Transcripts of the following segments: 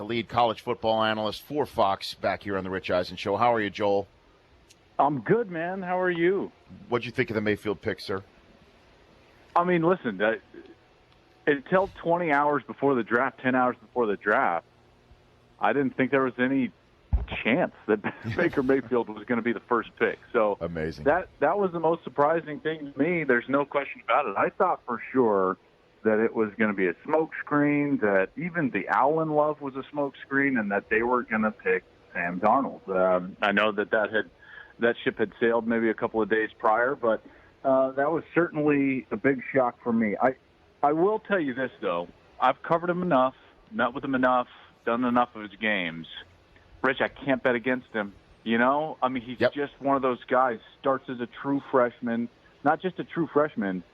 the lead college football analyst for Fox, back here on the Rich Eisen Show. How are you, Joel? I'm good, man. How are you? What'd you think of the Mayfield pick, sir? I mean, listen, until 20 hours before the draft, 10 hours before the draft, I didn't think there was any chance that Baker Mayfield was going to be the first pick. So amazing. That was the most surprising thing to me. There's no question about it. I thought for sure that it was going to be a smokescreen, that even the Allen love was a smokescreen, and that they were going to pick Sam Darnold. I know that ship had sailed maybe a couple of days prior, but that was certainly a big shock for me. I will tell you this, though. I've covered him enough, met with him enough, done enough of his games. Rich, I can't bet against him. You know? I mean, he's just one of those guys, starts as a true freshman, not just a true freshman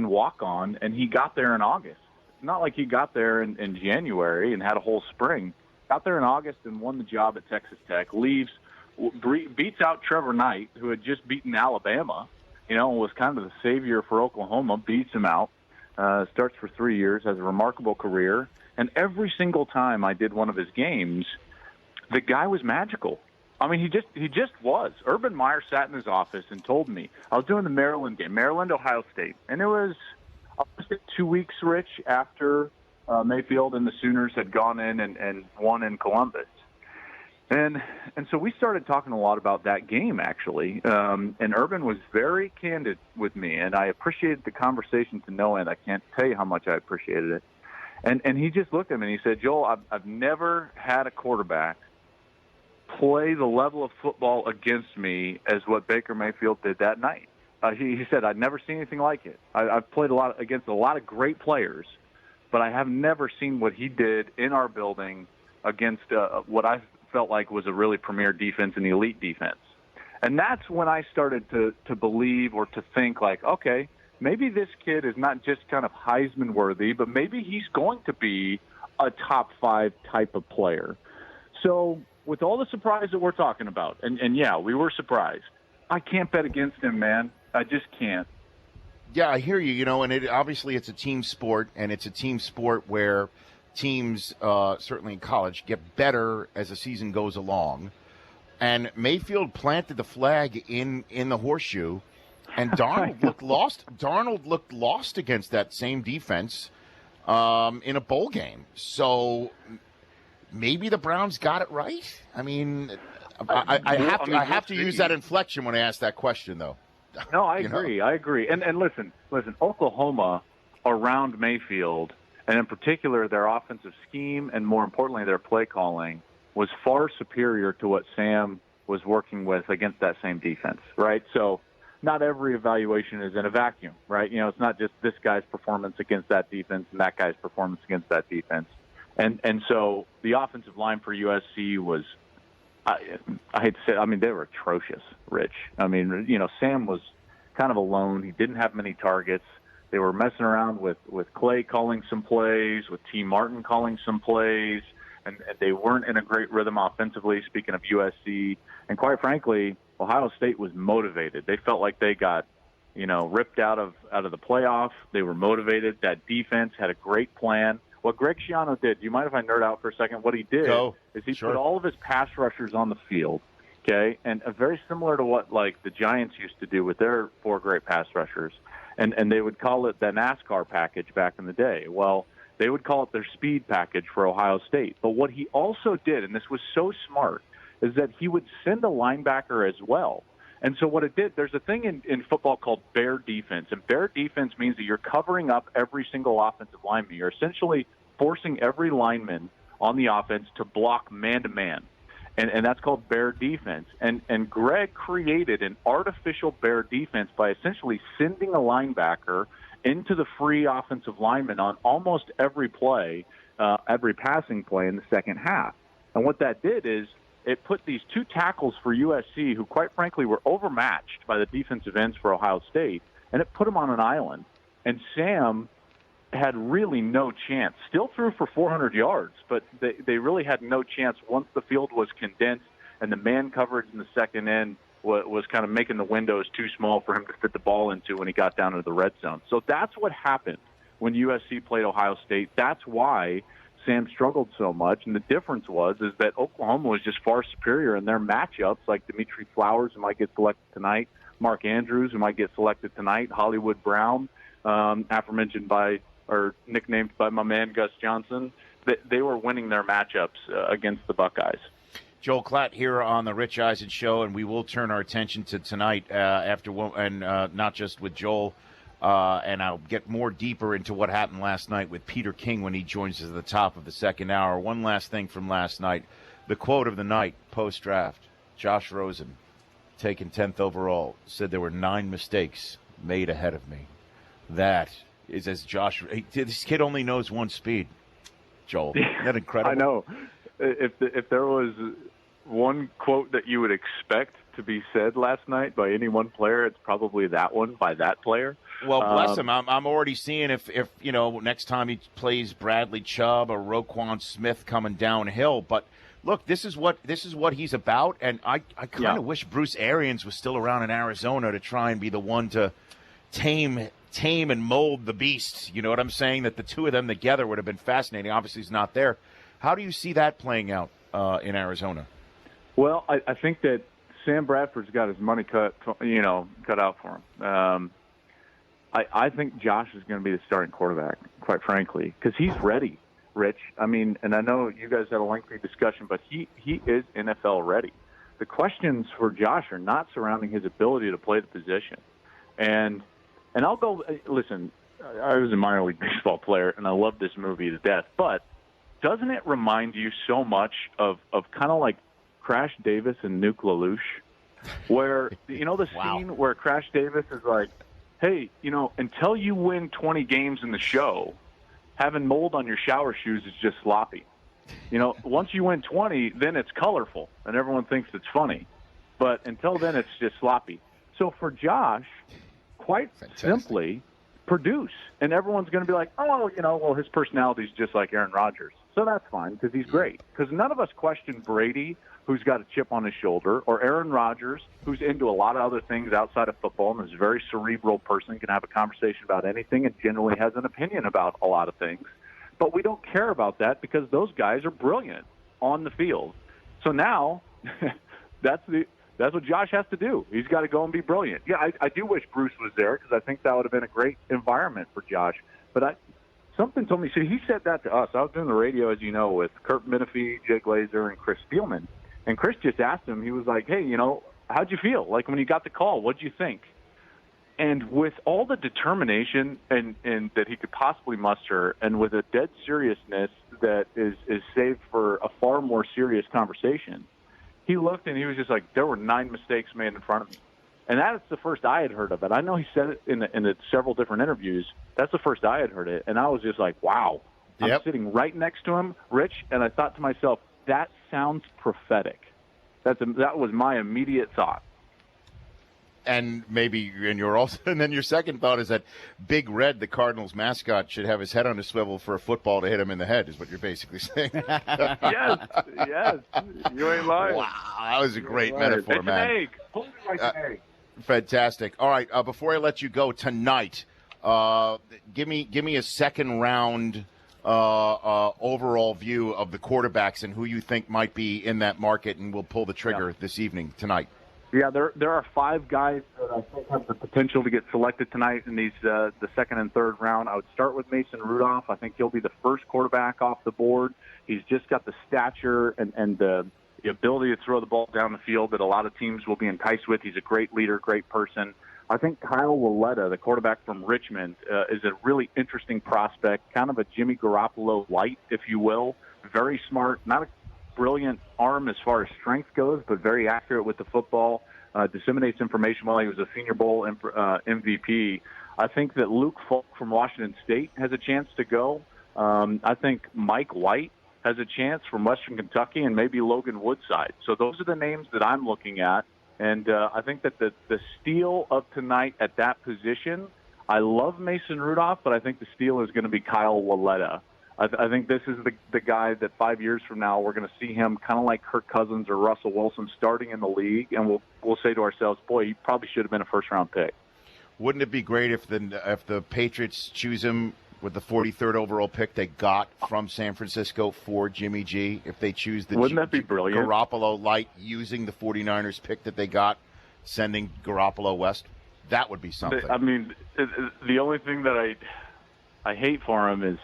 walk-on, and he got there in August. Not like he got there in January and had a whole spring. Got there in August and won the job at Texas Tech, leaves, beats out Trevor Knight, who had just beaten Alabama, was kind of the savior for Oklahoma, beats him out, starts for 3 years, has a remarkable career. And every single time I did one of his games, the guy was magical. I mean, he just was. Urban Meyer sat in his office and told me, I was doing the Maryland game, Maryland-Ohio State, and it was 2 weeks, Rich, after Mayfield and the Sooners had gone in and won in Columbus. And so we started talking a lot about that game, actually. And Urban was very candid with me, and I appreciated the conversation to no end. I can't tell you how much I appreciated it. And he just looked at me and he said, Joel, I've never had a quarterback play the level of football against me as what Baker Mayfield did that night. He said, I'd never seen anything like it. I've played against a lot of great players, but I have never seen what he did in our building against what I felt like was a really premier defense and elite defense. And that's when I started to believe or to think like, okay, maybe this kid is not just kind of Heisman worthy, but maybe he's going to be a top 5 type of player. So with all the surprise that we're talking about, and yeah, we were surprised, I can't bet against him, man. I just can't. Yeah, I hear you, and obviously it's a team sport, and it's a team sport where teams, certainly in college, get better as the season goes along. And Mayfield planted the flag in the horseshoe, and Darnold looked lost. Darnold looked lost against that same defense in a bowl game. So maybe the Browns got it right. I mean, I have to use that inflection when I ask that question, though. No, I agree. I agree. And listen, Oklahoma around Mayfield, and in particular their offensive scheme and more importantly their play calling, was far superior to what Sam was working with against that same defense, right? So not every evaluation is in a vacuum, right? It's not just this guy's performance against that defense and that guy's performance against that defense. And so the offensive line for USC was, I hate to say it, I mean, they were atrocious, Rich. I mean, Sam was kind of alone. He didn't have many targets. They were messing around with Clay calling some plays, with T. Martin calling some plays, and they weren't in a great rhythm offensively, speaking of USC. And quite frankly, Ohio State was motivated. They felt like they got, ripped out of the playoff. They were motivated. That defense had a great plan. What Greg Schiano did, do you mind if I nerd out for a second? What he did is he put all of his pass rushers on the field, okay, and very similar to what, like, the Giants used to do with their 4 great pass rushers, and they would call it the NASCAR package back in the day. Well, they would call it their speed package for Ohio State. But what he also did, and this was so smart, is that he would send a linebacker as well. And so what it did, there's a thing in football called bear defense. And bear defense means that you're covering up every single offensive lineman. You're essentially forcing every lineman on the offense to block man-to-man. And that's called bear defense. And Greg created an artificial bear defense by essentially sending a linebacker into the free offensive lineman on almost every play, every passing play in the second half. And what that did is it put these 2 tackles for USC, who quite frankly were overmatched by the defensive ends for Ohio State, and it put them on an island. And Sam had really no chance. Still threw for 400 yards, but they really had no chance once the field was condensed and the man coverage in the second end was kind of making the windows too small for him to fit the ball into when he got down into the red zone. So that's what happened when USC played Ohio State. That's why Sam struggled so much, and the difference is that Oklahoma was just far superior in their matchups, like Dimitri Flowers, who might get selected tonight, Mark Andrews, who might get selected tonight, Hollywood Brown, aforementioned or nicknamed by my man Gus Johnson. They were winning their matchups against the Buckeyes. Joel Klatt here on the Rich Eisen Show, and we will turn our attention to tonight not just with Joel, and I'll get more deeper into what happened last night with Peter King when he joins us at the top of the second hour. One last thing from last night, the quote of the night post-draft, Josh Rosen, taken 10th overall, said there were 9 mistakes made ahead of me. That is as Josh, this kid only knows one speed, Joel. Isn't that incredible? I know. If there was one quote that you would expect to be said last night by any one player, it's probably that one by that player. Well, bless him. I'm already seeing if next time he plays Bradley Chubb or Roquan Smith coming downhill. But look, this is what he's about, and I kind of wish Bruce Arians was still around in Arizona to try and be the one to tame and mold the beast. You know what I'm saying? That the two of them together would have been fascinating. Obviously, he's not there. How do you see that playing out in Arizona? Well, I think that Sam Bradford's got his money cut out for him. I think Josh is going to be the starting quarterback, quite frankly, because he's ready, Rich. I mean, and I know you guys had a lengthy discussion, but he is NFL ready. The questions for Josh are not surrounding his ability to play the position. And I'll go, listen, I was a minor league baseball player, and I love this movie to death, but doesn't it remind you so much of kind of like Crash Davis and Nuke LaLoosh, where, the scene where Crash Davis is like, hey, until you win 20 games in the show, having mold on your shower shoes is just sloppy. Once you win 20, then it's colorful, and everyone thinks it's funny. But until then, it's just sloppy. So for Josh, quite simply, produce. And everyone's going to be like, well, his personality is just like Aaron Rodgers. So that's fine because he's great. Because none of us question Brady, who's got a chip on his shoulder, or Aaron Rodgers, who's into a lot of other things outside of football and is a very cerebral person, can have a conversation about anything and generally has an opinion about a lot of things. But we don't care about that because those guys are brilliant on the field. So now that's what Josh has to do. He's got to go and be brilliant. Yeah, I do wish Bruce was there because I think that would have been a great environment for Josh. But something told me, see, he said that to us. I was doing the radio, as you know, with Kurt Menefee, Jay Glazer, and Chris Spielman. And Chris just asked him, he was like, hey, how'd you feel? Like when you got the call, what'd you think? And with all the determination and that he could possibly muster, and with a dead seriousness that is saved for a far more serious conversation, he looked and he was just like, there were 9 mistakes made in front of me. And that's the first I had heard of it. I know he said it in several different interviews. That's the first I had heard it. And I was just like, wow. Yep. I'm sitting right next to him, Rich, and I thought to myself, that sounds prophetic. That was my immediate thought. And then your second thought is that Big Red, the Cardinals mascot, should have his head on a swivel for a football to hit him in the head, is what you're basically saying. Yes, you ain't lying. Wow, that was a great metaphor, it's man. An egg. Hold it like an egg. Fantastic. All right, before I let you go tonight, give me a second round overall view of the quarterbacks and who you think might be in that market, and we'll pull the trigger this evening, tonight. Yeah, there are 5 guys that I think have the potential to get selected tonight in these the second and third round. I would start with Mason Rudolph. I think he'll be the first quarterback off the board. He's just got the stature and the ability to throw the ball down the field that a lot of teams will be enticed with. He's a great leader, great person. I think Kyle Willetta, the quarterback from Richmond, is a really interesting prospect, kind of a Jimmy Garoppolo light, if you will. Very smart, not a brilliant arm as far as strength goes, but very accurate with the football, disseminates information while he was a Senior Bowl MVP. I think that Luke Falk from Washington State has a chance to go. I think Mike White has a chance from Western Kentucky, and maybe Logan Woodside. So those are the names that I'm looking at. And I think that the steal of tonight at that position, I love Mason Rudolph, but I think the steal is going to be Kyle Willetta. I think this is the guy that 5 years from now we're going to see him kind of like Kirk Cousins or Russell Wilson starting in the league, and we'll say to ourselves, boy, he probably should have been a first-round pick. Wouldn't it be great if the Patriots choose him with the 43rd overall pick they got from San Francisco for Jimmy G, if they choose the Wouldn't that be brilliant? Garoppolo light using the 49ers pick that they got, sending Garoppolo west? That would be something. I mean, the only thing that I hate for him is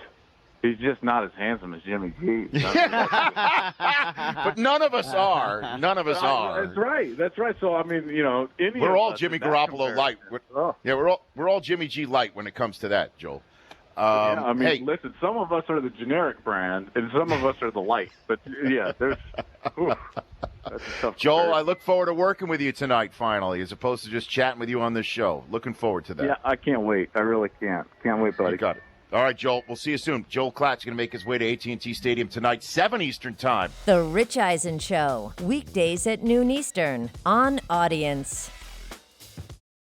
he's just not as handsome as Jimmy G. But none of us are. None of us are. That's right. That's right. So, I mean, we're all Jimmy Garoppolo light. We're all Jimmy G light when it comes to that, Joel. Listen, some of us are the generic brand, and some of us are the light. But, yeah, there's that's a tough Joel, comparison. I look forward to working with you tonight, finally, as opposed to just chatting with you on this show. Looking forward to that. Yeah, I can't wait. I really can't. Can't wait, buddy. You got it. All right, Joel, we'll see you soon. Joel Klatt's going to make his way to AT&T Stadium tonight, 7 Eastern time. The Rich Eisen Show, weekdays at noon Eastern on Audience.